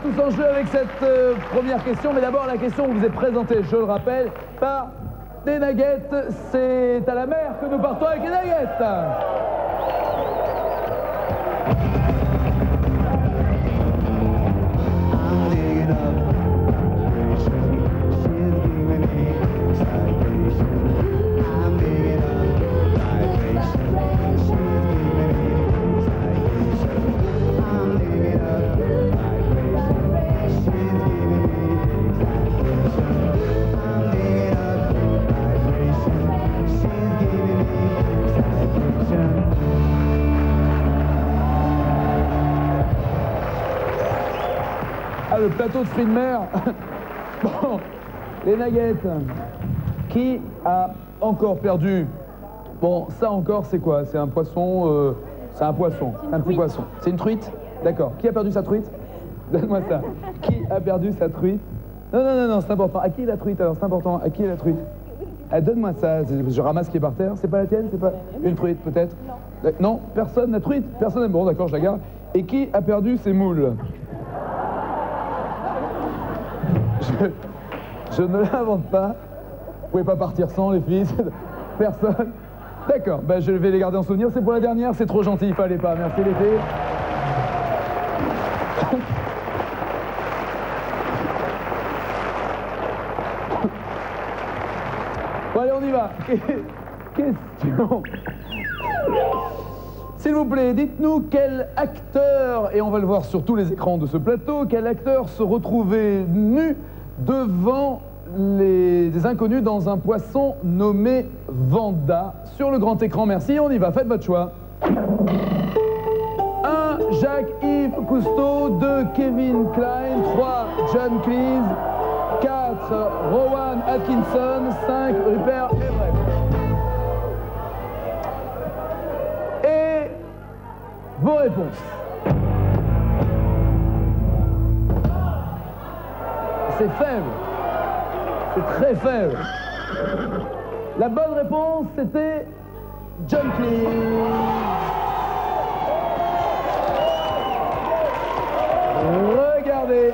tous en jeu avec cette première question, mais d'abord la question vous est présentée, je le rappelle, par des nuggets. C'est à la mer que nous partons avec les nuggets. Le plateau de fruits de mer. Bon, les nuggets. Qui a encore perdu? Bon, ça encore, c'est quoi? C'est un poisson. C'est un poisson. Un petit poisson. C'est une truite? D'accord. Qui a perdu sa truite? Donne-moi ça. Qui a perdu sa truite? Non, non, non, non, c'est important. À qui est la truite alors? C'est important. À qui est la truite? Ah, donne-moi ça. Je ramasse ce qui est par terre. C'est pas la tienne? C'est pas une truite, peut-être? Non, personne. La truite? Personne. Bon, d'accord, je la garde. Et qui a perdu ses moules? Je ne l'invente pas. Vous pouvez pas partir sans, les filles. Personne. D'accord, ben je vais les garder en souvenir. C'est pour la dernière, c'est trop gentil, il fallait pas. Merci les filles. Bon allez, on y va. Question. S'il vous plaît, dites-nous quel acteur, et on va le voir sur tous les écrans de ce plateau, quel acteur se retrouvait nu devant des inconnus dans un poisson nommé Vanda. Sur le grand écran, merci, on y va, faites votre choix. 1. Jacques-Yves Cousteau. 2. Kevin Kline. 3. John Cleese. 4. Rowan Atkinson. 5. Rupert Everett. Et vos réponses. C'est faible. C'est très faible. La bonne réponse, c'était John Cleese. Regardez.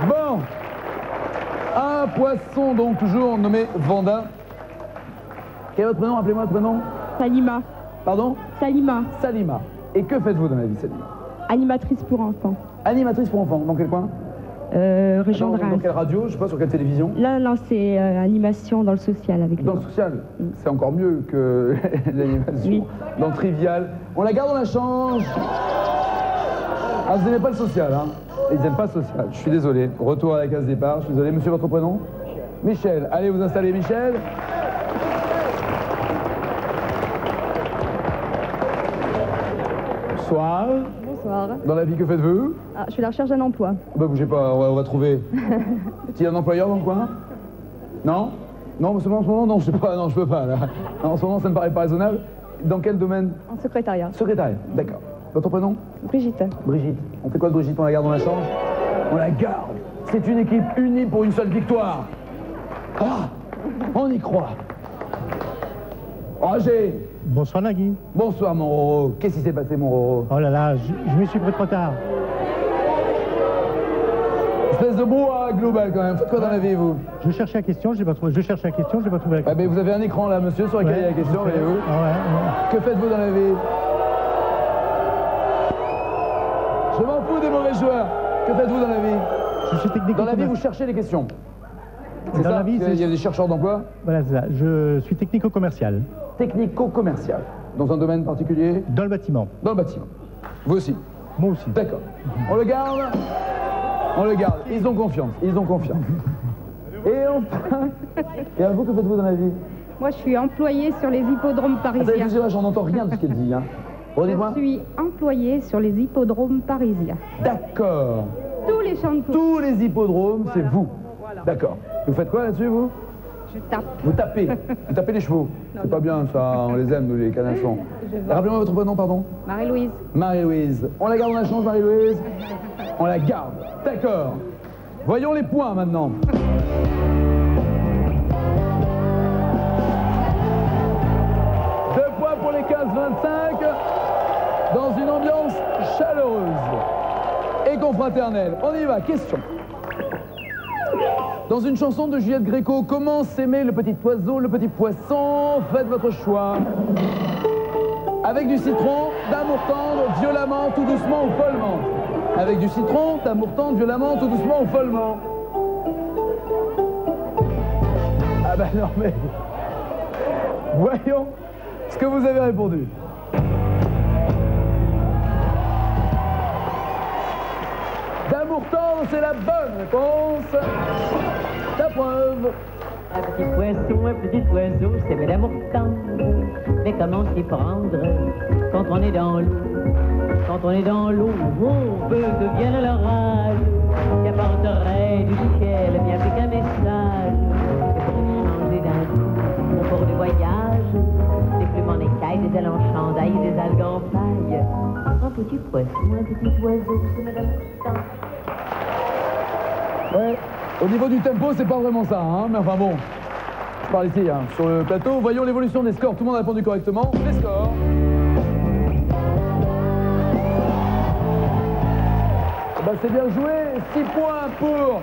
Bon, un poisson donc toujours nommé Vanda. Quel est votre prénom? Appelez-moi votre prénom. Salima. Pardon? Salima. Salima. Et que faites-vous dans la vie, Salima? Animatrice pour enfants. Animatrice pour enfants. Dans quel coin? Région de Reims. Dans quelle radio? Je sais pas, sur quelle télévision? Là, c'est animation dans le social avec Dans le social? C'est encore mieux que l'animation. Oui. Dans le trivial. On la garde, on la change. Ah, vous n'aimez pas le social, hein? Ils n'aiment pas le social. Je suis désolé. Retour à la case départ. Je suis désolé. Monsieur, votre prénom? Michel. Allez vous installer, Michel. Bonsoir. Bonsoir. Dans la vie, que faites-vous? Ah, je suis à la recherche d'un emploi. Bah bougez pas, on va trouver. Est-il un employeur dans le coin? Non? Non, en ce moment, non, je sais pas, non, je peux pas, là. Non, en ce moment, ça me paraît pas raisonnable. Dans quel domaine? En secrétariat. Secrétariat, d'accord. Votre prénom? Brigitte. Brigitte. On fait quoi de Brigitte? On la garde, on la change? On la garde. C'est une équipe unie pour une seule victoire. Ah, on y croit. Roger. Bonsoir Nagui. Bonsoir mon Roro. Qu'est-ce qui s'est passé mon Roro? Oh là là, je m'y suis pris trop tard. Espèce de brouhaha global quand même. Faites quoi dans la vie vous? Je cherchais la question, je n'ai pas trouvé. Je cherchais la question, je n'ai pas trouvé la question. Ah, mais vous avez un écran là monsieur sur lequel il y a la question, voyez-vous. Ouais. Que faites-vous dans la vie? Je m'en fous des mauvais joueurs. Que faites-vous dans la vie? Je suis technique. Dans la vie vous cherchez les questions. C'est ça? La vie, il y a des chercheurs d'emploi? Voilà, c'est ça. Je suis technico-commercial. Technico-commercial. Dans un domaine particulier? Dans le bâtiment. Dans le bâtiment. Vous aussi? Moi aussi. D'accord. On le garde? On le garde. Ils ont confiance. Ils ont confiance. Et enfin... Et à vous, que faites-vous dans la vie? Moi, je suis employée sur les hippodromes Attendez, parisiens. excusez-moi, j'en entends rien de ce qu'elle dit. Hein. Redis-moi. Je suis employée sur les hippodromes parisiens. D'accord. Tous les champs de course. Tous les hippodromes, c'est vous. Voilà. D'accord. Vous faites quoi là-dessus, vous? Je tape. Vous tapez. Vous tapez les chevaux. C'est pas bien, ça. On les aime, nous, les canassons. Rappelez-moi votre prénom, pardon. Marie-Louise. Marie-Louise. On la garde, on la change, Marie-Louise? On la garde. D'accord. Voyons les points, maintenant. Pour les 15-25, dans une ambiance chaleureuse et confraternelle. On y va, question. Dans une chanson de Juliette Gréco, comment s'aimer le petit oiseau, le petit poisson? Faites votre choix. Avec du citron, d'amour tendre, violemment, tout doucement ou follement. Avec du citron, d'amour tendre, violemment, tout doucement ou follement. Ah ben non mais... Voyons ce que vous avez répondu. D'amour tendre, c'est la bonne réponse. La preuve. Un petit oiseau, c'est mais d'amour tendre. Mais comment s'y prendre quand on est dans l'eau? Quand on est dans l'eau, on veut que vienne l'orage, qui apporterait du ciel bien plus qu'un message. Et pour changer d'un coup, au cours du voyage, des plumes en écailles, des ailes en chandail, des algues en paille. Un petit poisson, un petit oiseau, c'est mais d'amour tendre. Ouais, au niveau du tempo, c'est pas vraiment ça, hein, mais enfin bon. Je parle ici, hein, sur le plateau. Voyons l'évolution des scores. Tout le monde a répondu correctement. Les scores. Ben, c'est bien joué. 6 points pour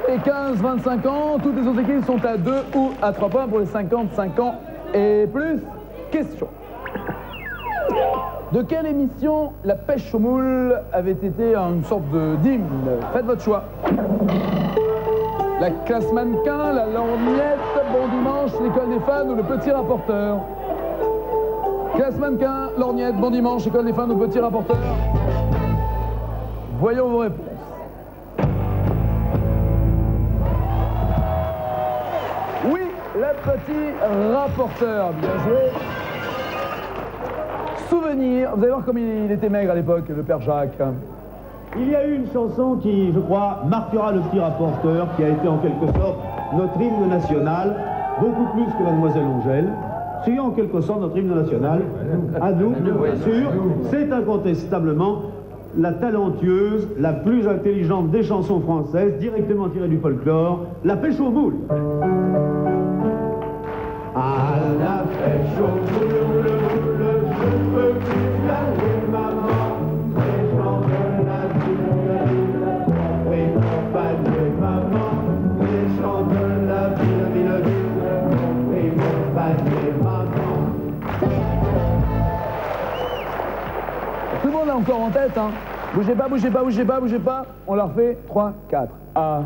les 15-25 ans. Toutes les autres équipes sont à 2 ou à 3 points pour les 55 ans et plus. Question. De quelle émission la pêche aux moules avait été une sorte d'hymne? Faites votre choix. La classe mannequin, la lorgnette, Bon Dimanche, l'école des fans ou le petit rapporteur? Classe mannequin, lorgnette, Bon Dimanche, école des fans ou petit rapporteur? Voyons vos réponses. Oui, le petit rapporteur, bien joué. Souvenir, vous allez voir comme il était maigre à l'époque, le père Jacques. Il y a eu une chanson qui, je crois, marquera le petit rapporteur, qui a été en quelque sorte notre hymne national, beaucoup plus que Mademoiselle Angèle. C'est en quelque sorte notre hymne national, à nous, bien sûr. C'est incontestablement la talentueuse, la plus intelligente des chansons françaises, directement tirée du folklore, la pêche aux moules. À la pêche aux moules, je peux plus aller, maman. Les gens de la ville, oui, compagnie, maman. Les gens de la ville, oui, compagnie, maman. Tout le monde est encore en tête, hein. Bougez pas, bougez pas, bougez pas, bougez pas. On la refait. 3, 4. Ah.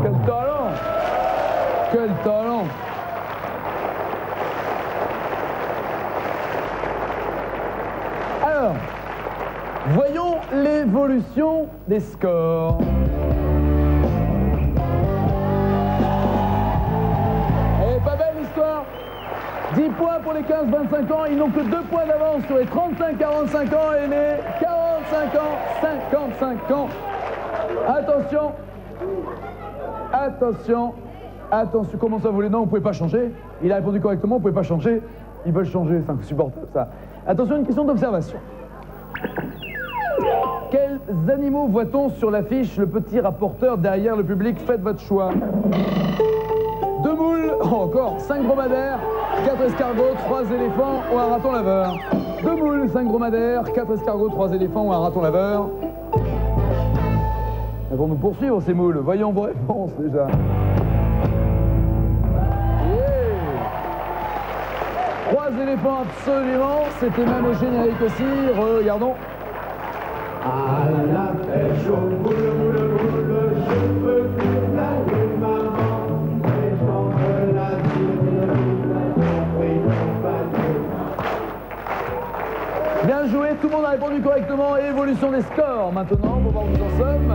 Quel talent! Quel talent! Alors, voyons l'évolution des scores. Elle est pas belle l'histoire? 10 points pour les 15-25 ans, ils n'ont que 2 points d'avance sur les 35-45 ans et les 45 ans, 55 ans. Attention, attention, attention, comment ça vous les noms, vous pouvez pas changer? Il a répondu correctement, vous pouvez pas changer? Ils veulent changer, c'est insupportable ça. Attention, une question d'observation. Quels animaux voit-on sur l'affiche, le petit rapporteur derrière le public? Faites votre choix. 2 moules, encore 5 dromadaires, 4 escargots, 3 éléphants ou un raton laveur. 2 moules, 5 dromadaires, 4 escargots, 3 éléphants ou un raton laveur. Elles vont nous poursuivre ces moules. Voyons vos réponses déjà. Yeah. 3 éléphants absolument, c'était même au générique aussi. Regardons. À la pêche aux moules, je peux plus aller, maman. Les gens de la ville tout le monde a répondu correctement. Évolution des scores maintenant, pour voir où nous en sommes.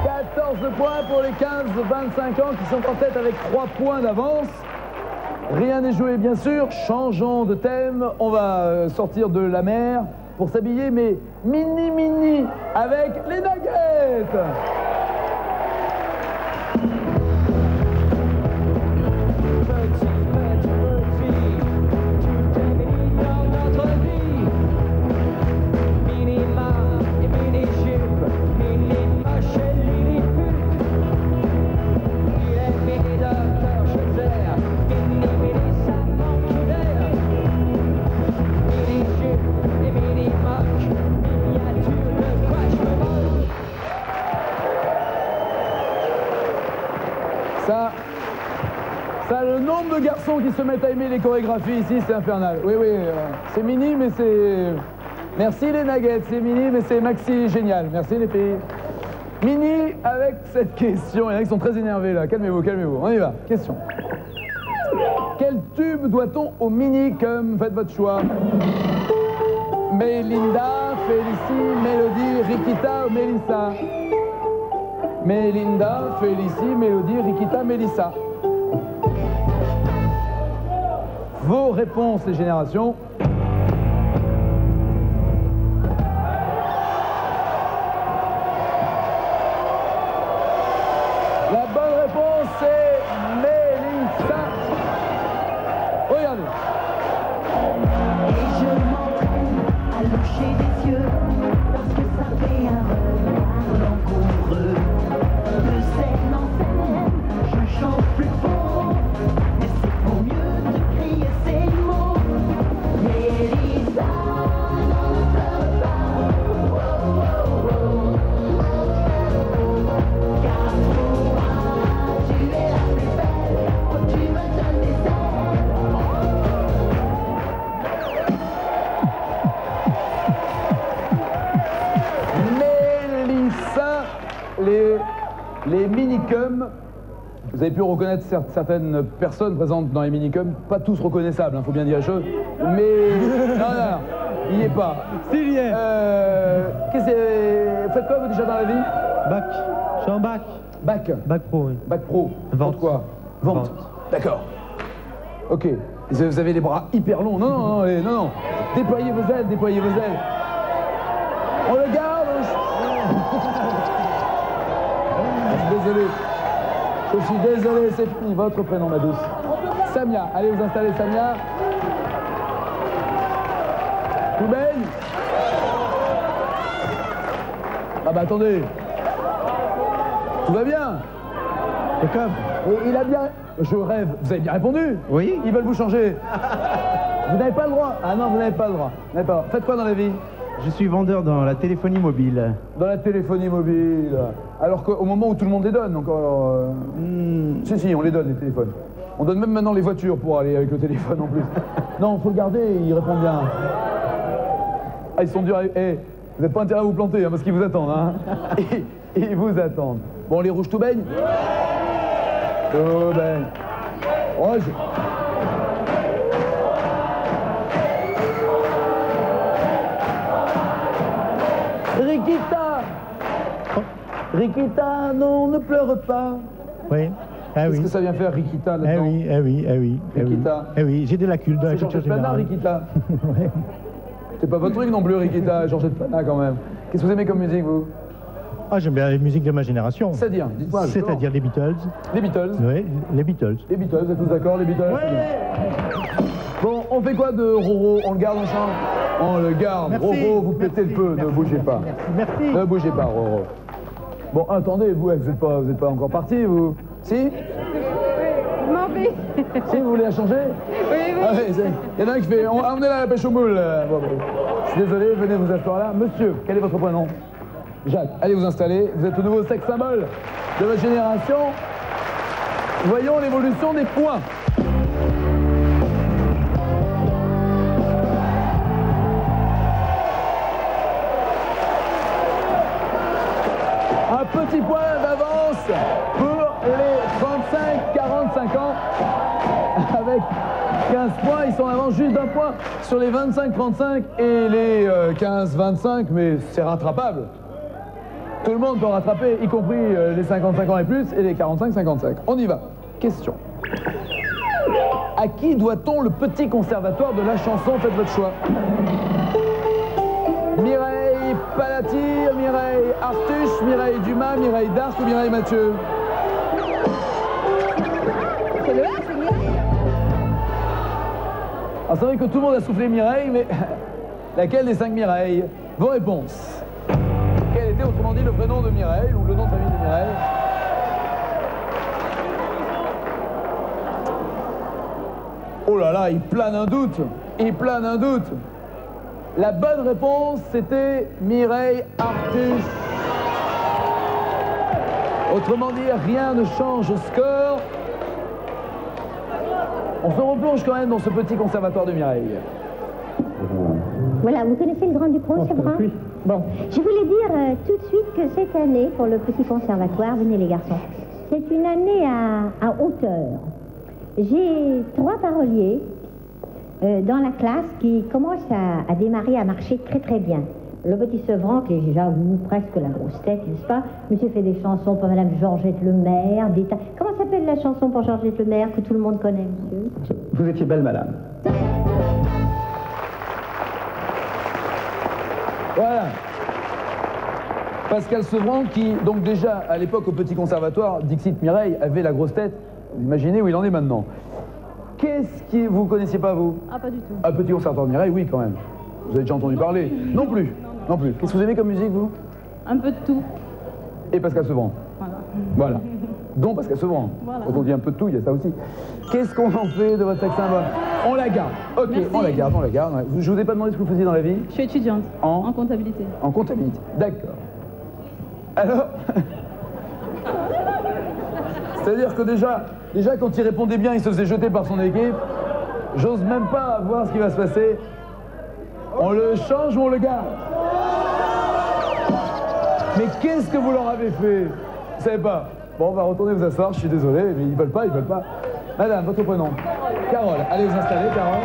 14 points pour les 15-25 ans qui sont en tête avec 3 points d'avance. Rien n'est joué bien sûr. Changeons de thème. On va sortir de la mer pour s'habiller, mais mini avec les nuggets. Ça, le nombre de garçons qui se mettent à aimer les chorégraphies ici, c'est infernal. Oui, c'est mini, mais c'est... Merci les nuggets, c'est mini, mais c'est maxi génial. Merci les filles. Mini avec cette question. Il y en a qui sont très énervés là. Calmez-vous. On y va. Question. Quel tube doit-on au mini-cum? Faites votre choix. Melinda, Félicie, Mélodie, Rikita ou Mélissa? Melinda, Félicie, Mélodie, Rikita, Mélissa. Vos réponses, les générations. La bonne réponse, c'est Mélissa. Regardez. Et je m'entraîne à loucher des yeux parce que ça fait un regard langoureux. De scène en scène, je chante plus fort. Mais c'est pour mieux de crier ces mots. Mélissa, n'en pleure pas. Oh, oh, oh. Car toi, tu es la plus belle. Oh, tu me donnes des ailes. Mélissa, les minicums. Vous avez pu reconnaître certaines personnes présentes dans les minicums, pas tous reconnaissables, faut bien dire les choses, mais non, il n'y est pas. S'il y est. Faites quoi vous déjà dans la vie? Bac. Je suis en bac. Bac pro, oui. Bac pro. Vente. Quoi? Vente. D'accord. Ok. Vous avez les bras hyper longs. Non. Déployez vos ailes. On le garde. Je suis désolé, c'est fini. Votre prénom, ma douce. Samia. Allez vous installer, Samia. Tout baigne. Ah bah attendez. Tout va bien. C'est comme. Et il a bien... Je rêve. Vous avez bien répondu? Oui. Ils veulent vous changer. Vous n'avez pas le droit. Ah non, vous n'avez pas le droit. Faites quoi dans la vie? Je suis vendeur dans la téléphonie mobile. Dans la téléphonie mobile. Alors qu'au moment où tout le monde les donne, encore... Si, on les donne, les téléphones. On donne même maintenant les voitures pour aller avec le téléphone en plus. Non, faut le garder, ils répondent bien. Ah, ils sont durs à... vous n'avez pas intérêt à vous planter, parce qu'ils vous attendent, hein. Ils vous attendent. Bon, les rouges tout baigne? Tout baigne. Rouge. Rikita, non, ne pleure pas. Oui. Qu'est-ce que ça vient faire, Rikita, là-dedans? Rikita. Oui, j'ai des lacunes de la C'est culture Georgette Plana, générale. Rikita. Ouais. C'est pas votre truc non plus, Rikita, Georgette Plana, quand même. Qu'est-ce que vous aimez comme musique, vous? Ah, j'aime bien la musique de ma génération. C'est-à-dire, dites-moi. C'est-à-dire les Beatles. Les Beatles. Oui, les Beatles. Les Beatles, vous êtes tous d'accord, les Beatles? Bon, on fait quoi de Roro? On le garde en chant? On le garde. Merci. Roro, vous pétez le feu, ne bougez pas. Merci. Ne bougez pas, Roro. Bon, attendez, vous n'êtes pas encore parti, vous? Si? Je m'en vais. Si, vous voulez la changer? Oui. Ah, il y en a un qui fait, emmenez-la à la pêche aux moules. Bon, je suis désolé, venez vous asseoir là. Monsieur, quel est votre prénom? Jacques, allez vous installer. Vous êtes le nouveau sexe symbole de votre génération. Voyons l'évolution des points. Un petit point d'avance pour les 35-45 ans avec 15 points, ils sont en avance juste d'un point sur les 25-35 et les 15-25, mais c'est rattrapable. Tout le monde peut rattraper, y compris les 55 ans et plus et les 45-55. On y va. Question. À qui doit-on le petit conservatoire de la chanson? Faites votre choix. Mireille Palatir, Mireille Artuche, Mireille Dumas, Mireille Darc ou Mireille Mathieu? C'est le A, c'est Mireille. Alors c'est vrai que tout le monde a soufflé Mireille, mais laquelle des 5 Mireilles? Vos réponses. Quel était autrement dit le vrai nom de Mireille ou le nom de famille de Mireille? Oh là là, il plane un doute. Il plane un doute. La bonne réponse, c'était Mireille Artuche. Autrement dit, rien ne change au score. On se replonge quand même dans ce petit conservatoire de Mireille. Voilà, vous connaissez le Grand Dupont, Séverin? Oui. Bon, je voulais dire tout de suite que cette année, pour le petit conservatoire, venez les garçons, c'est une année à hauteur. J'ai 3 paroliers dans la classe qui commencent à démarrer, à marcher très très bien. Le petit Sevran, qui est, j'avoue, presque la grosse tête, n'est-ce pas? Monsieur fait des chansons pour Madame Georgette Lemaire, des tas... Comment s'appelle la chanson pour Georgette Lemaire que tout le monde connaît, monsieur? Vous étiez belle, madame. Voilà. Pascal Sevran qui, donc déjà, à l'époque, au Petit Conservatoire, Dixit Mireille avait la grosse tête. Vous imaginez où il en est maintenant. Qu'est-ce que vous connaissiez pas, vous? Ah, pas du tout. Un Petit Conservatoire de Mireille, oui, quand même. Vous avez déjà entendu parler? Non plus. Non plus. Qu'est-ce que vous aimez comme musique, vous? Un peu de tout. Et Pascal Sevran. Voilà. Voilà. Donc Pascal Sevran. Voilà. Quand on dit un peu de tout, il y a ça aussi. Qu'est-ce qu'on en fait de votre sac symbole? On la garde. Ok, merci. on la garde, on la garde. Je vous ai pas demandé ce que vous faisiez dans la vie? Je suis étudiante. En comptabilité. En comptabilité. D'accord. Alors c'est-à-dire que déjà quand il répondait bien, il se faisait jeter par son équipe. J'ose même pas voir ce qui va se passer. On le change ou on le garde? Mais qu'est-ce que vous leur avez fait? Vous savez pas? Bon, on va retourner vous asseoir, je suis désolé, mais ils veulent pas. Madame, votre prénom? Carole. Allez vous installer, Carole.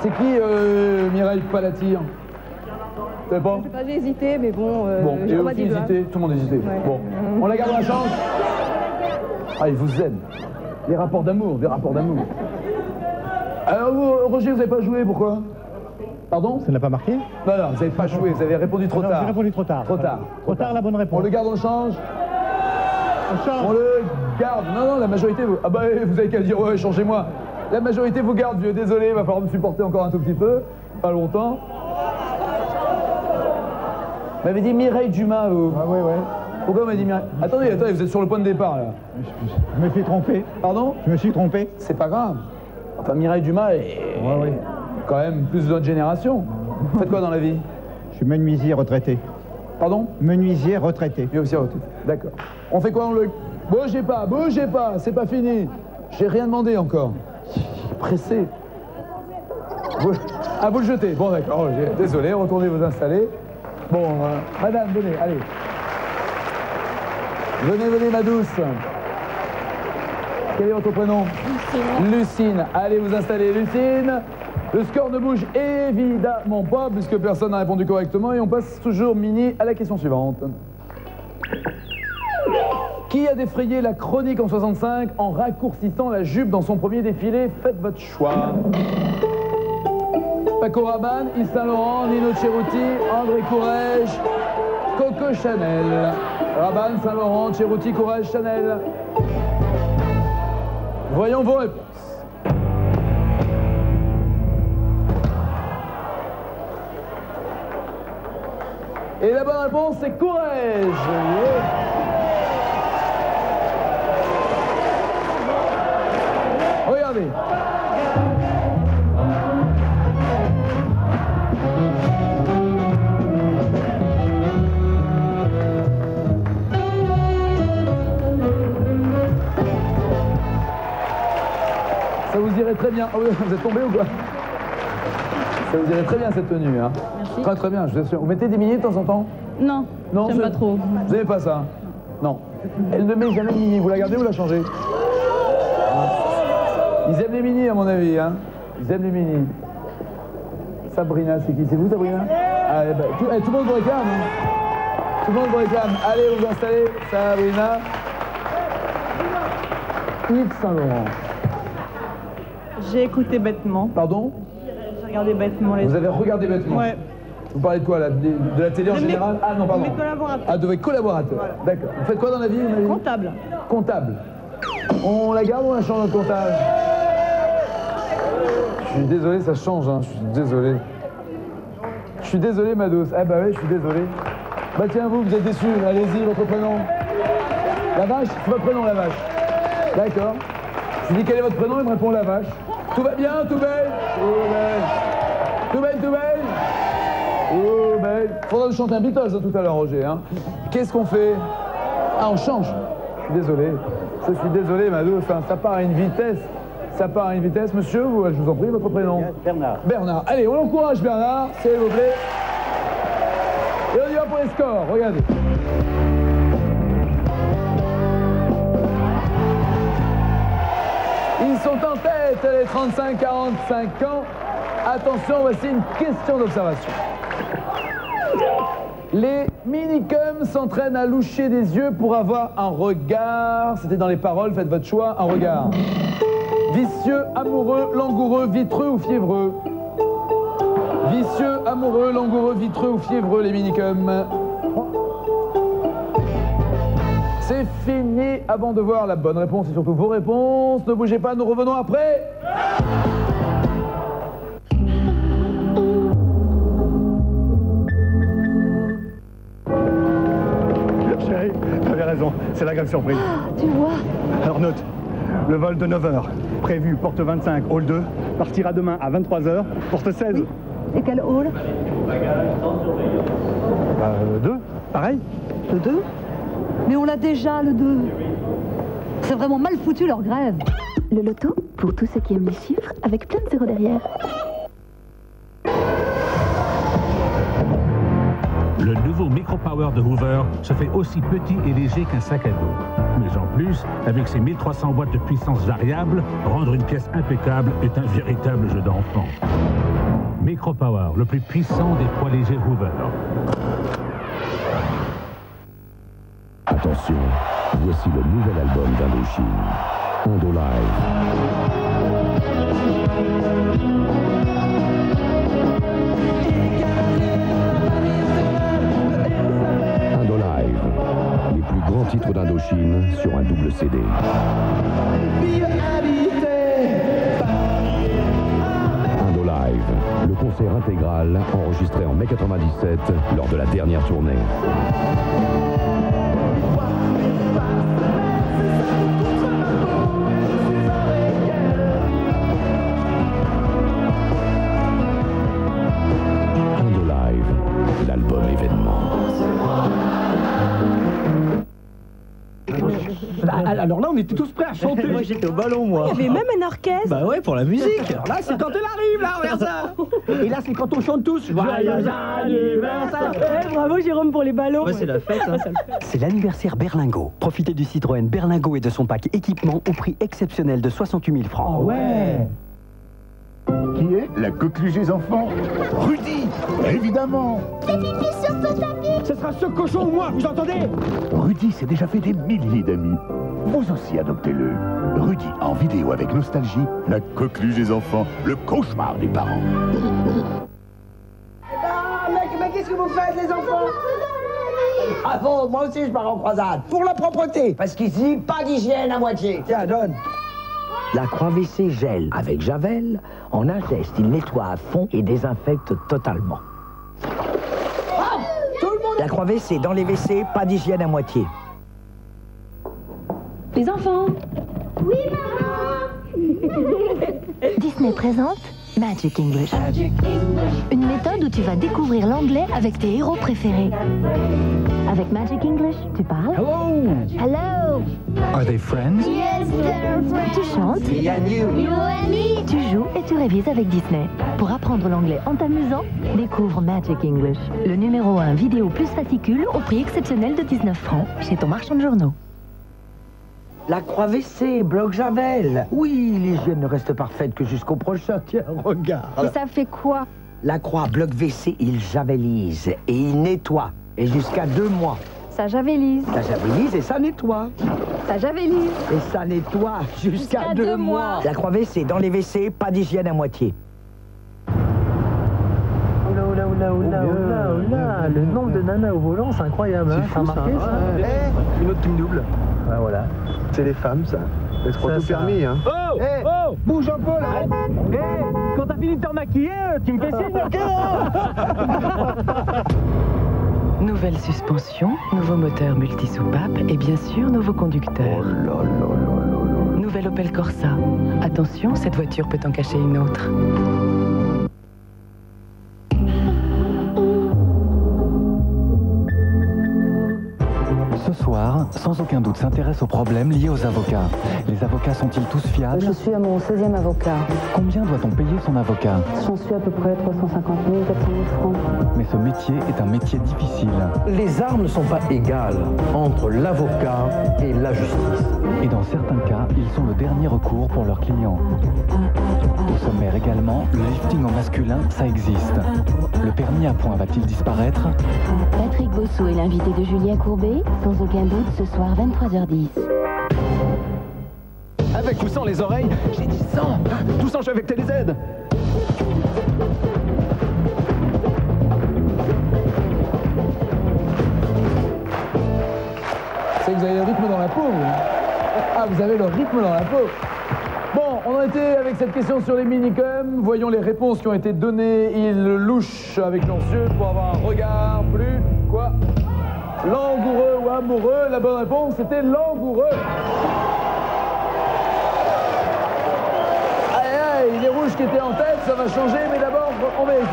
C'est qui Mireille Palatir? Vous savez pas? Je sais pas, j'ai hésité, mais bon, Bon, j'ai et pas aussi dit hésité, tout le monde hésitait. Ouais. Bon, on la garde dans la chambre. Ah, ils vous aiment. Des rapports d'amour, des rapports d'amour. Alors vous, Roger, vous n'avez pas joué, pourquoi? Pardon? Ça n'a pas marqué? Non, non, vous n'avez pas joué, vous avez répondu trop tard. J'ai répondu trop tard. Trop tard. Trop tard, la bonne réponse. On le garde, on le change? On change. On le garde. Non, non, la majorité... Ah bah, vous avez qu'à dire, ouais, changez-moi. La majorité vous garde, vieux. Désolé, il va falloir me supporter encore un tout petit peu. Pas longtemps. Vous m'avez dit Mireille Dumas, vous? Ah ouais, ouais. Pourquoi vous m'avez dit Mireille? Attendez, vous êtes sur le point de départ, là. Je me suis trompé. Pardon? Je me suis trompé. C'est pas grave. Enfin, Mireille Dumas est quand même plus de notre génération. Vous faites quoi dans la vie? Je suis menuisier retraité. Pardon? Menuisier retraité. Et aussi retraité. D'accord. On fait quoi? On le... Bougez pas, c'est pas fini. J'ai rien demandé encore. Pressé. Ah, vous le jetez. Bon, d'accord. Désolé, retournez vous installer. Bon, madame, venez, allez. Venez, ma douce. Quel est votre prénom? Lucine. Lucine. Allez vous installer, Lucine. Le score ne bouge évidemment pas, puisque personne n'a répondu correctement, et on passe toujours mini à la question suivante. Qui a défrayé la chronique en 65 en raccourcissant la jupe dans son premier défilé? Faites votre choix. Paco Rabanne, Yves Saint Laurent, Nino Cerruti, André Courrèges, Coco Chanel. Rabanne, Saint Laurent, Cerruti, Courrèges, Chanel. Voyons vos réponses. Et la bonne réponse, c'est Courrèges. Regardez. Ça vous irait très bien. Oh, vous êtes tombé ou quoi? Ça vous irait très bien cette tenue, hein? Merci. Très très bien, je vous assure. Vous mettez 10 minutes de temps en temps? Non, Non, j'aime pas trop. Vous n'aimez pas ça? Non. Elle ne met jamais de mini. Vous la gardez ou la changez? Ils aiment les mini, à mon avis. Hein. Ils aiment les mini. Sabrina, c'est qui? C'est vous, Sabrina? Ah, bah, tout le monde vous réclame. Hein. Tout le monde vous réclame. Allez, vous installez. Sabrina. Yves Saint-Laurent. J'ai écouté bêtement. Pardon? J'ai regardé bêtement les... Vous avez regardé bêtement? Ouais. Vous parlez de quoi là? De la télé en général? Ah non, pardon. De mes collaborateurs. Ah, de vos collaborateurs. Voilà. D'accord. Vous faites quoi dans la vie? Comptable. Comptable. On la garde ou on la change notre comptable? Je suis désolé, ça change, hein. Je suis désolé. Je suis désolé, ma douce. Ah bah oui, je suis désolé. Bah tiens, vous êtes déçus. Allez-y, votre prénom. La vache? C'est votre prénom, la vache. D'accord. Je lui dis quel est votre prénom, il me répond la vache. Tout va bien, tout belle? Tout belle, tout belle? Oh, belle. Faudra nous chanter un Beatles tout à l'heure, Roger. Hein. Qu'est-ce qu'on fait? Ah, on change. Je suis désolé. Je suis désolé, ma douce. Hein. Ça part à une vitesse. Ça part à une vitesse. Monsieur, je vous en prie, votre prénom? Bernard. Bernard. Allez, on l'encourage, Bernard, s'il vous plaît. Et on y va pour les scores. Regardez. Ils sont en tête, les 35-45 ans. Attention, voici une question d'observation. Les minicums s'entraînent à loucher des yeux pour avoir un regard. C'était dans les paroles, faites votre choix, un regard. Vicieux, amoureux, langoureux, vitreux ou fiévreux? Vicieux, amoureux, langoureux, vitreux ou fiévreux, les minicums? C'est fini. Avant de voir la bonne réponse et surtout vos réponses, ne bougez pas, nous revenons après. Chérie, t'avais raison, c'est la grave surprise. Tu vois? Alors note, le vol de 9h, prévu porte 25, hall 2, partira demain à 23h, porte 16. Oui. Et quel hall? 2, pareil. Le 2? Mais on l'a déjà, le 2. C'est vraiment mal foutu leur grève. Le loto, pour tous ceux qui aiment les chiffres, avec plein de zéros derrière. Le nouveau Micropower de Hoover se fait aussi petit et léger qu'un sac à dos. Mais en plus, avec ses 1300 watts de puissance variable, rendre une pièce impeccable est un véritable jeu d'enfant. Micropower, le plus puissant des poids légers Hoover. Attention, voici le nouvel album d'Indochine, Indolive. Indolive, les plus grands titres d'Indochine sur un double CD. Indolive, le concert intégral enregistré en mai 97 lors de la dernière tournée. L'album événement. Alors là, on était tous prêts à chanter. Moi, j'étais au ballon, moi. Il y avait même un orchestre. Bah ouais, pour la musique. Alors là, c'est quand elle arrive, là, regarde ça. Et là, c'est quand on chante tous. Joyeux anniversaire. Bravo, Jérôme, pour les ballons. Ouais, c'est la fête. Hein. C'est l'anniversaire Berlingot. Profitez du Citroën Berlingot et de son pack équipement au prix exceptionnel de 68 000 francs. Oh ouais. Qui est la coqueluche des enfants? Rudy, évidemment. Fais pipi sur ton tapis. Ce sera ce cochon ou moi, vous entendez? Rudy s'est déjà fait des milliers d'amis. Vous aussi adoptez-le. Rudy en vidéo avec nostalgie, la coqueluche des enfants, le cauchemar des parents. Mais qu'est-ce que vous faites, les enfants? Ah bon, moi aussi je pars en croisade. Pour la propreté. Parce qu'ici, pas d'hygiène à moitié. Tiens, donne. La croix WC gèle avec Javel. En un geste, il nettoie à fond et désinfecte totalement. Ah, tout le monde... La croix WC dans les WC, pas d'hygiène à moitié. Les enfants. Oui, maman. Disney présente Magic English. Une méthode où tu vas découvrir l'anglais avec tes héros préférés. Avec Magic English, tu parles. Hello. Hello. Are they friends? Yes, they're friends. Tu chantes. Me and you. You and me. Tu joues et tu révises avec Disney. Pour apprendre l'anglais en t'amusant, découvre Magic English. Le numéro 1 vidéo plus fascicule au prix exceptionnel de 19 francs chez ton marchand de journaux. La croix WC, bloc Javel. Oui, l'hygiène ne reste parfaite que jusqu'au prochain. Tiens, regarde. Et ça fait quoi? La croix bloc WC, il javélise et il nettoie. Et jusqu'à 2 mois. Ça javélise. Ça javélise et ça nettoie. Ça javélise. Et ça nettoie jusqu'à 2 mois. La croix WC, dans les WC, pas d'hygiène à moitié. Oula, le nombre de nanas au volant, c'est incroyable, hein. T'as remarqué ça? Une autre team double. Ouais, voilà. C'est les femmes, ça. Elles se croient tout permis, hein. Oh, oh, bouge un peu, là. Quand t'as fini de te remaquiller, tu me fais signe, ok, Nouvelle suspension, nouveau moteur multi-soupape et bien sûr nouveau conducteur. Nouvelle Opel Corsa. Attention, cette voiture peut en cacher une autre. Ce soir, sans aucun doute, s'intéresse aux problèmes liés aux avocats. Les avocats sont-ils tous fiables? Je suis à mon 16e avocat. Combien doit-on payer son avocat? J'en suis à peu près 350 000, 400 000 francs. Mais ce métier est un métier difficile. Les armes ne sont pas égales entre l'avocat et la justice. Et dans certains cas, ils sont le dernier recours pour leurs clients. Au sommaire également, le lifting au masculin, ça existe. Le permis à points va-t-il disparaître? Patrick Bosso est l'invité de Julien Courbet, sans aucun doute ce soir 23h10. Avec ou sans les oreilles, j'ai dit sans. Tout sans, je suis avec TéléZ. C'est que vous avez le rythme dans la peau, vous. Ah, vous avez le rythme dans la peau. Bon, on en était avec cette question sur les minicums. Voyons les réponses qui ont été données. Ils louchent avec leurs yeux pour avoir un regard plus... Quoi? Langoureux ou amoureux? La bonne réponse, c'était langoureux. Aïe, aïe, les rouges qui étaient en tête, ça va changer, mais d'abord, on vérifie.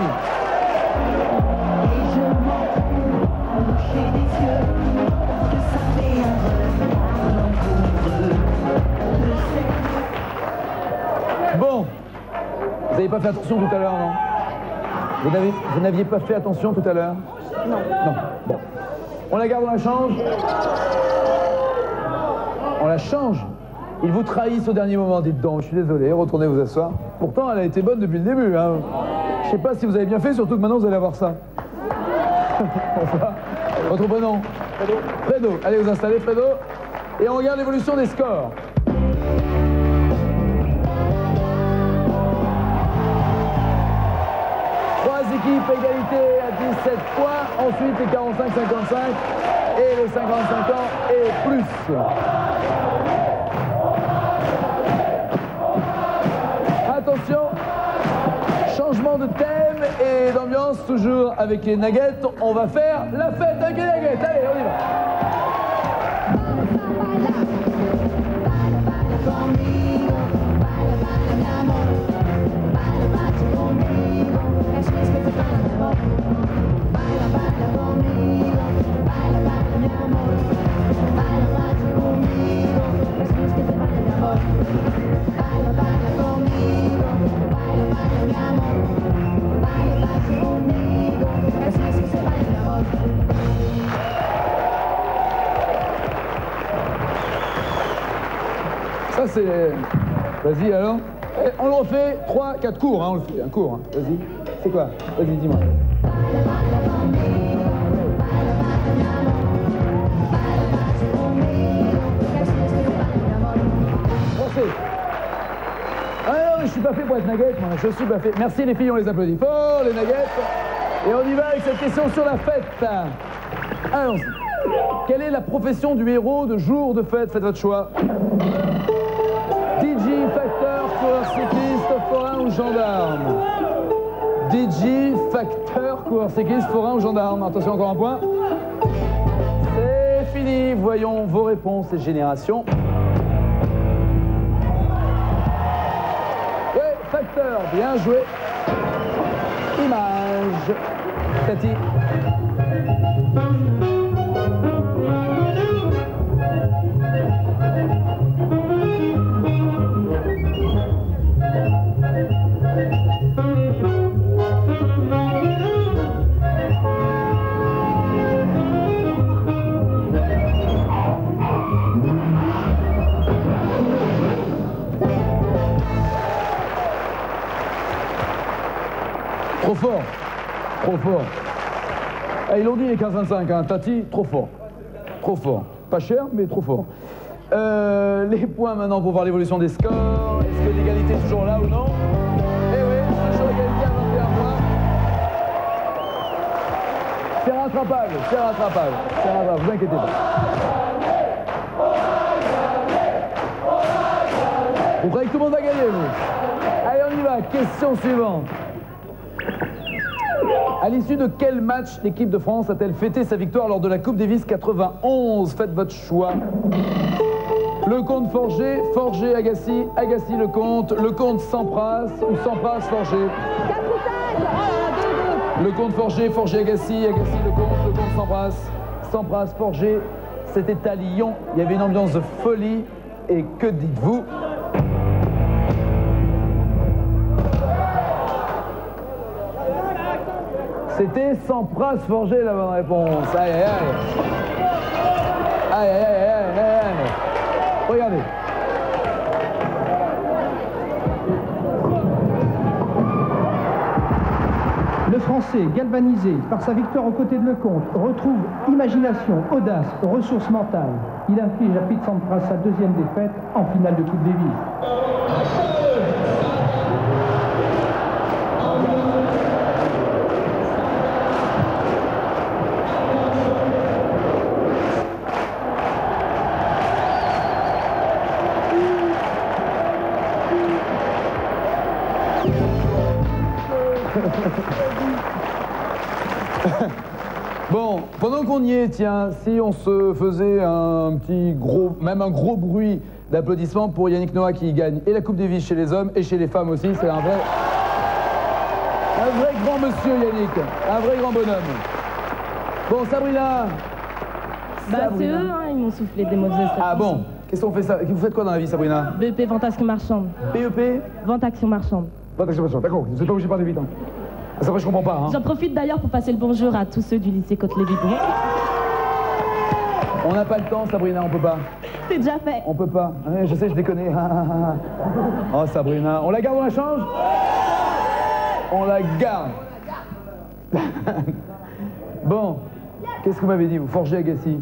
Bon, vous n'avez pas fait attention tout à l'heure, non? Vous n'aviez pas fait attention tout à l'heure? Non. Non, bon. On la garde, on la change? On la change? Ils vous trahissent au dernier moment, dites donc, je suis désolé, retournez vous asseoir. Pourtant, elle a été bonne depuis le début, hein. Je sais pas si vous avez bien fait, surtout que maintenant vous allez avoir ça. Votre prénom? Fredo. Fredo, allez vous installer, Fredo. Et on regarde l'évolution des scores. Équipe égalité à 17 points, ensuite les 45-55 et les 55 ans et plus. Attention, changement de thème et d'ambiance toujours avec les nuggets. On va faire la fête avec les nuggets. Allez, on y va. Ça c'est... Vas-y alors. On le refait 3-4 cours, hein, on le fait, un cours. Hein. Vas-y. C'est quoi? Vas-y, dis-moi. Pensez. Ah non, mais je suis pas fait pour être nugget, moi. Je suis pas fait. Merci les filles, on les applaudit fort, les nuggets. Et on y va avec cette question sur la fête. Allons-y. Quelle est la profession du héros de jour de fête? Faites votre choix. DJ, facteur, coureur cycliste, forain ou gendarme? DJ, facteur, coureur cycliste, forain ou gendarme? Attention, encore un point. C'est fini. Voyons vos réponses et générations. Ouais, facteur, bien joué. Image. Cathy. Trop fort. Trop fort. Ah, ils l'ont dit les 15-25, hein. Tati, trop fort. Trop fort. Pas cher, mais trop fort. Les points maintenant pour voir l'évolution des scores. Est-ce que l'égalité est toujours là ou non? Eh oui, toujours égalité à 21 points. C'est rattrapable, c'est rattrapable. C'est rattrapable, vous inquiétez pas. Vous croyez que tout le monde va gagner, vous? Allez, on y va. Question suivante. À l'issue de quel match l'équipe de France a-t-elle fêté sa victoire lors de la Coupe Davis 91? Faites votre choix. Lecomte Forger, Forger Agassi, Agassi Lecomte Sampras ou Sampras Forger. 4 ou 5. Lecomte Forger, Forger Agassi, Agassi Lecomte Sampras, Sampras Forger. C'était à Lyon. Il y avait une ambiance de folie. Et que dites-vous? C'était Sampras Forger la bonne réponse. Aïe, aïe, aïe. Aïe, aïe, aïe, aïe, aïe, aïe. Regardez. Le Français, galvanisé par sa victoire aux côtés de Lecomte, retrouve imagination, audace, ressources mentales. Il inflige à Pete Sampras sa deuxième défaite en finale de Coupe Davis. Bon, pendant qu'on y est, tiens, si on se faisait un petit gros, même un gros bruit d'applaudissements pour Yannick Noah qui gagne et la Coupe Davis chez les hommes et chez les femmes aussi, c'est un vrai grand monsieur Yannick, un vrai grand bonhomme. Bon, Sabrina. Bah c'est eux, hein, ils m'ont soufflé des mots de gestion. Ah bon, qu'est-ce qu'on fait ça? Vous faites quoi dans la vie, Sabrina? BEP, Vente Action Marchande. BEP? Vente Action Marchande. Vente Action Marchande, d'accord, vous n'êtes pas obligé de parler vite. Hein. Ça va, je comprends pas. Hein. J'en profite d'ailleurs pour passer le bonjour à tous ceux du lycée Côte-Lévis-Bron. On n'a pas le temps, Sabrina, on peut pas. C'est déjà fait. On peut pas. Ouais, je sais, je déconne. Oh, Sabrina. On la garde ou on la change? On la garde. Bon. Qu'est-ce que vous m'avez dit, vous? Forger Agassi.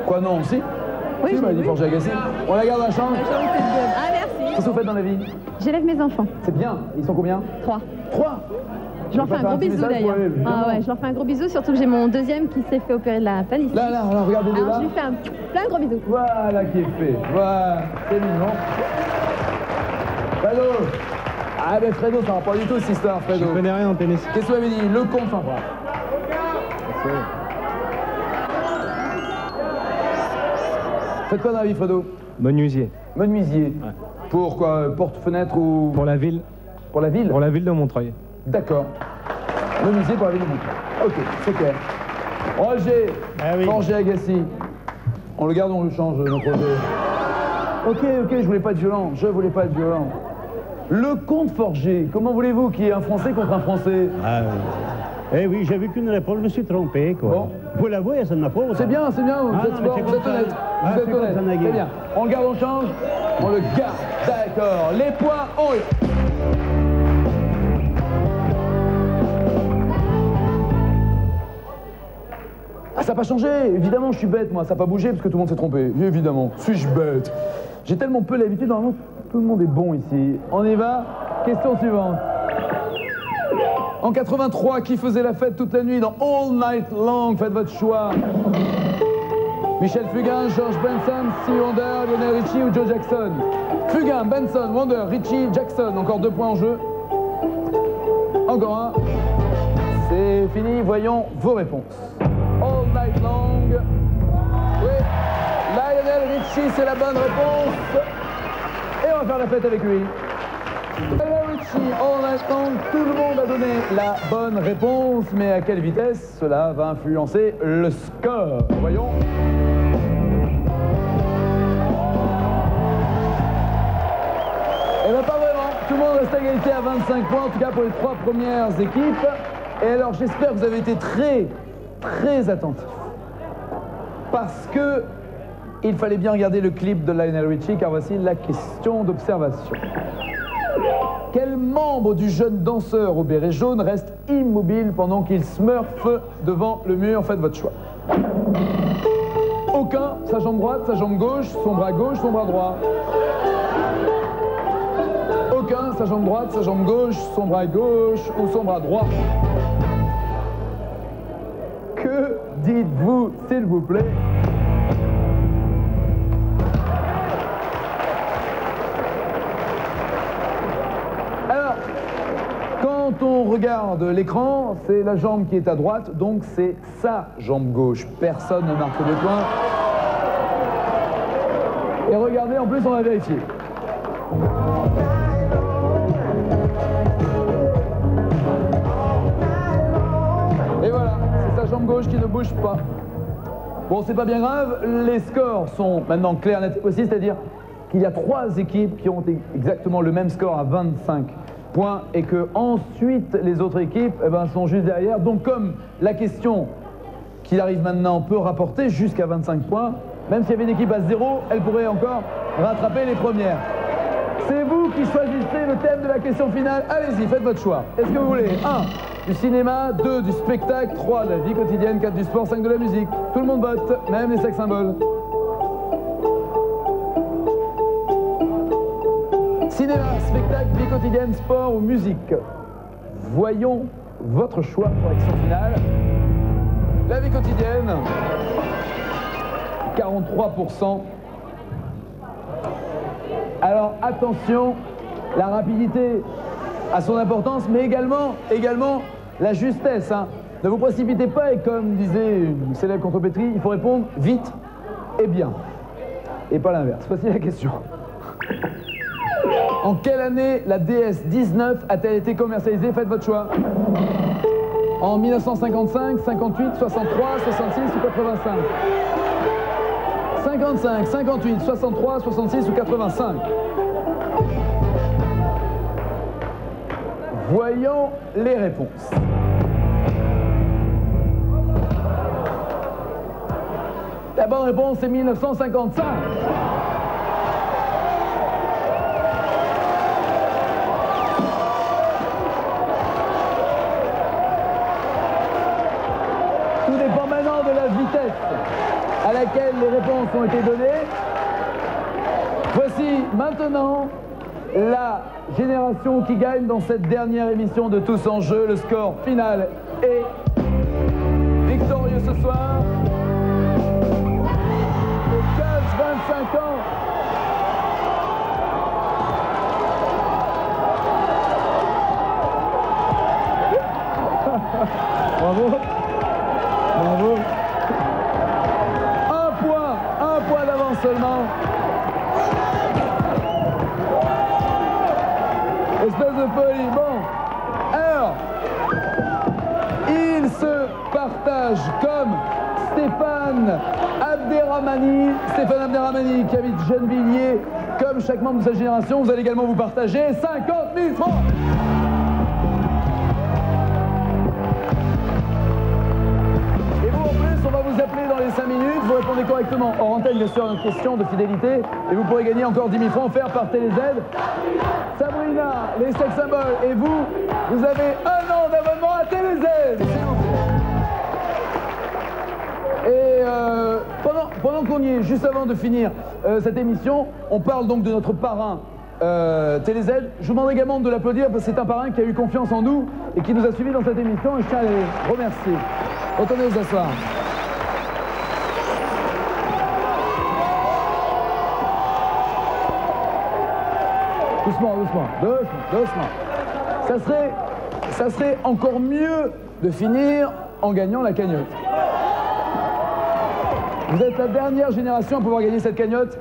Quoi, non, si? Oui, si, vous m'avez dit Forger Agassi. On la garde ou on la change? Ah, merci. Qu'est-ce que vous faites dans la vie? J'élève mes enfants. C'est bien. Ils sont combien? 3. 3? Je leur fais un gros bisou d'ailleurs. Ah ouais, je leur fais un gros bisou, surtout que j'ai mon deuxième qui s'est fait opérer de la palisse. Là, regardez-les là. Alors je lui fais plein de gros bisous. Voilà qui est fait. Voilà, c'est mignon. Fredo. Ah ben Fredo, ça va pas du tout cette histoire, Fredo. Je connais rien en tennis. Qu'est-ce que vous avez dit? Lecomte Sampras. Faites quoi dans la vie, Fredo? Menuisier. Menuisier. Ouais. Pour quoi? Porte-fenêtre ou... Pour la ville. Pour la ville? Pour la ville de Montreuil. D'accord. Menuisier pour la ville de Montreuil. Ok, c'est clair. Roger, Forger Agassi. On le garde ou on le change, notre Roger? Ok, je voulais pas être violent. Je voulais pas être violent. Lecomte Forger, comment voulez-vous qu'il y ait un Français contre un Français? Ah oui. Eh oui, j'ai vu qu'une réponse, je me suis trompé, quoi. Bon. Vous l'avouez, ça ne m'a pas... C'est bien, vous êtes fort, vous êtes honnête. Vous êtes honnête, très bien. On le garde, on change? On le garde, d'accord. Les points ont eu. Ah, ça n'a pas changé, évidemment, je suis bête, moi, ça n'a pas bougé parce que tout le monde s'est trompé, évidemment. Suis-je bête? J'ai tellement peu l'habitude, normalement, tout le monde est bon ici. On y va, question suivante. En 83, qui faisait la fête toute la nuit dans All Night Long? Faites votre choix. Michel Fugain, George Benson, Stevie Wonder, Lionel Richie ou Joe Jackson? Fugain, Benson, Wonder, Richie, Jackson. Encore 2 points en jeu. Encore un. C'est fini, voyons vos réponses. All Night Long. Oui, Lionel Richie, c'est la bonne réponse. Et on va faire la fête avec lui. Lionel Richie, All Night Long, tout le monde a donné la bonne réponse, mais à quelle vitesse cela va influencer le score? Voyons. Eh bien pas vraiment, tout le monde reste à égalité à 25 points, en tout cas pour les 3 premières équipes. Et alors j'espère que vous avez été très attentifs. Parce que il fallait bien regarder le clip de Lionel Richie, car voici la question d'observation. Quel membre du jeune danseur au béret jaune reste immobile pendant qu'il smurfe devant le mur? Faites votre choix. Aucun, sa jambe droite, sa jambe gauche, son bras gauche, son bras droit. Aucun, sa jambe droite, sa jambe gauche, son bras gauche ou son bras droit. Que dites-vous, s'il vous plaît? Alors, quand on regarde l'écran, c'est la jambe qui est à droite, donc c'est sa jambe gauche. Personne ne marque de points. Et regardez, en plus, on va vérifier. Et voilà, c'est sa jambe gauche qui ne bouge pas. Bon, c'est pas bien grave, les scores sont maintenant clairs, nets et précis, c'est-à-dire qu'il y a 3 équipes qui ont exactement le même score à 25 points et que ensuite les autres équipes sont juste derrière. Donc comme la question qu'il arrive maintenant peut rapporter jusqu'à 25 points, même s'il y avait une équipe à 0, elle pourrait encore rattraper les premières. C'est vous qui choisissez le thème de la question finale. Allez-y, faites votre choix. Est-ce que vous voulez 1. Du cinéma, 2. Du spectacle, 3. De la vie quotidienne, 4. Du sport, 5. De la musique. Tout le monde vote, même les sex symboles. Cinéma, spectacle, vie quotidienne, sport ou musique. Voyons votre choix pour l'action finale. La vie quotidienne, 43%. Alors attention, la rapidité a son importance, mais également la justesse. Ne vous précipitez pas et comme disait une célèbre contrepétrie, il faut répondre vite et bien. Et pas l'inverse. Voici la question. En quelle année la DS-19 a-t-elle été commercialisée? Faites votre choix. En 1955, 58, 63, 66 ou 85? 55, 58, 63, 66 ou 85? Voyons les réponses. La bonne réponse est 1955. Tout dépend maintenant de la vitesse à laquelle les réponses ont été données. Voici maintenant la génération qui gagne dans cette dernière émission de Tous en Jeu. Le score final est victorieux ce soir. 15-25 ans. Bravo. Bravo. Un point d'avance seulement. Espèce de folie. Bon. Alors, il se partage comme Stéphane Abderrahmani qui habite Gennevilliers, comme chaque membre de sa génération. Vous allez également vous partager 50 000 francs. Et vous, en plus, on va vous appeler dans les 5 minutes. Vous répondez correctement hors antenne, bien sûr, à notre question de fidélité. Et vous pourrez gagner encore 10 000 francs offerts par TéléZ. Sabrina, les sex symboles et vous avez 1 an d'abonnement à TéléZ, s'il vous plaît. Et pendant qu'on y est, juste avant de finir cette émission, on parle donc de notre parrain TéléZ. Je vous demande également de l'applaudir parce que c'est un parrain qui a eu confiance en nous et qui nous a suivis dans cette émission et je tiens à les remercier. Retournez vous asseoir. Doucement, doucement. Ça serait encore mieux de finir en gagnant la cagnotte. Vous êtes la dernière génération à pouvoir gagner cette cagnotte.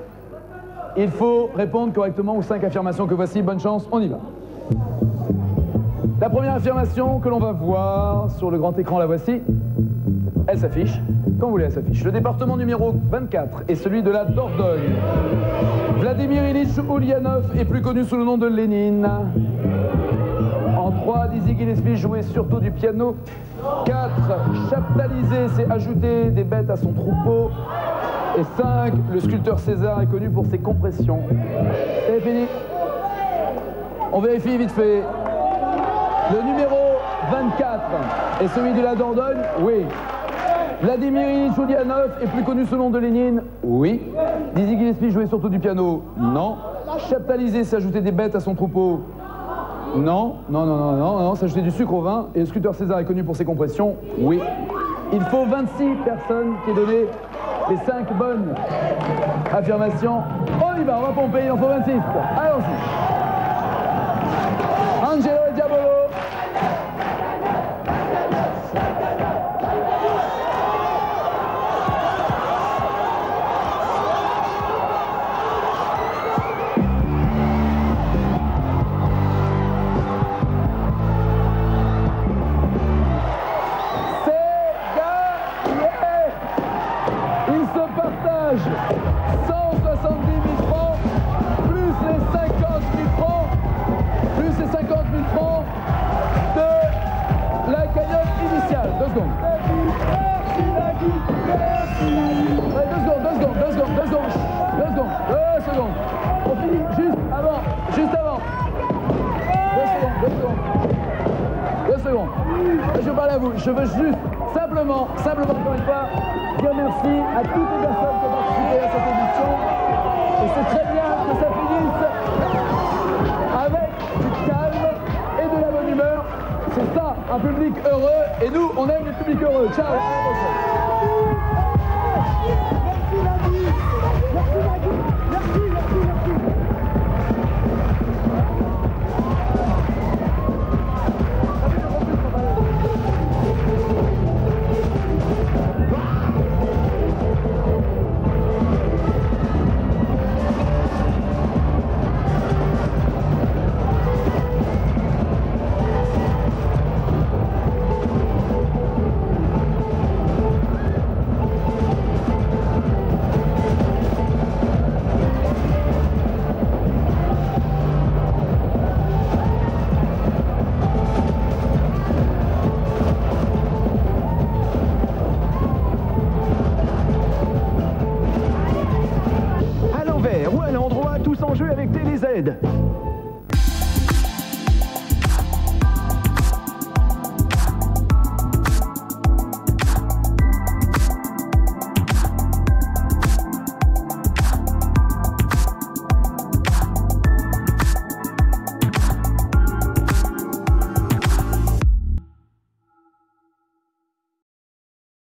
Il faut répondre correctement aux 5 affirmations que voici. Bonne chance, on y va. La première affirmation que l'on va voir sur le grand écran, la voici. Elle s'affiche. Quand vous voulez, elle s'affiche. Le département numéro 24 est celui de la Dordogne. Vladimir Ilyich Ulyanov est plus connu sous le nom de Lénine. En 3, Dizzy Gillespie jouait surtout du piano. 4, chaptaliser, c'est ajouter des bêtes à son troupeau. Et 5, le sculpteur César est connu pour ses compressions. C'est fini. On vérifie vite fait. Le numéro 24 est celui de la Dordogne? Oui. Vladimir Julianov est plus connu sous le nom de Lénine? Oui. Dizzy Gillespie jouait surtout du piano? Non. Chaptalisé s'ajoutait des bêtes à son troupeau? Non. Non. S'ajoutait du sucre au vin. Et le sculpteur César est connu pour ses compressions? Oui. Il faut 26 personnes qui aient donné les 5 bonnes affirmations. On y va, on va pomper, il en faut 26. Allons-y. Angelo et Diabolo. Il se partage 170 000 francs, plus les 50 000 francs, plus les 50 000 francs de la cagnotte initiale. 2 secondes. Ouais, 2 secondes. On finit juste avant. 2 secondes. Je parle à vous. Je veux juste simplement encore une fois, dire merci à toutes les personnes qui ont participé à cette édition. Et c'est très bien que ça finisse avec du calme et de la bonne humeur. C'est ça, un public heureux. Et nous, on aime les publics heureux. Ciao, à la prochaine. À l'envers ou à l'endroit, tous en jeu avec TéléZ.